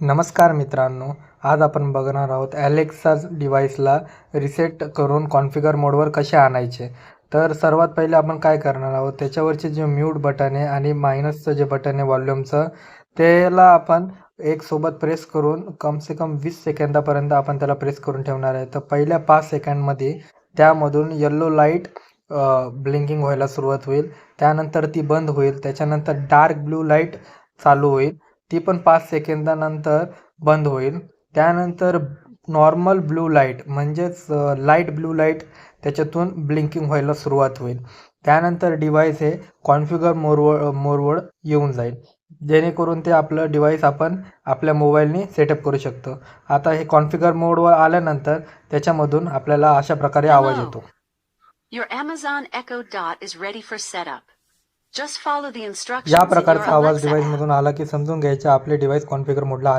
नमस्कार मित्रांनो, आज आपण बघणार आहोत ॲलेक्सा डिव्हाइसला रिसेट करून कॉन्फिगर मोडवर कसे आणायचे. तर सर्वात पहिले आपण काय करणार आहोत, त्याच्यावरचे जे म्यूट बटन आहे आणि मायनसचं जे बटन आहे व्हॉल्यूमचं, त्याला आपण एक सोबत प्रेस करून कम से कम 20 सेकंदापर्यंत आपण त्याला प्रेस करून ठेवणार आहे. तर पहिल्या 5 सेकंडमध्ये त्यामधून येल्लो लाईट ब्लिंकिंग व्हायला सुरुवात होईल. त्यानंतर ती बंद होईल. त्याच्यानंतर डार्क ब्लू लाईट चालू होईल. ती पण 5 सेकंदानंतर बंद होईल. त्यानंतर नॉर्मल ब्लू लाईट म्हणजेच लाईट ब्लू लाईट त्याच्यातून ब्लिंकिंग व्हायला सुरुवात होईल. त्यानंतर डिव्हाइस हे कॉन्फिगर मोडवर येऊन जाईल, जेणेकरून ते आपलं डिव्हाइस आपण आपल्या मोबाईलने सेटअप करू शकतो. आता हे कॉन्फिगर मोडवर आल्यानंतर त्याच्यामधून आपल्याला अशा प्रकारे आवाज येतो. Your Amazon Echo Dot is ready for setup. Just follow the instructions या in your प्रकारचा आवाज Alexa app. डिव्हाइसमधून आला की समजून घ्यायचे आपले डिव्हाइस कॉन्फिगर मोडला आले.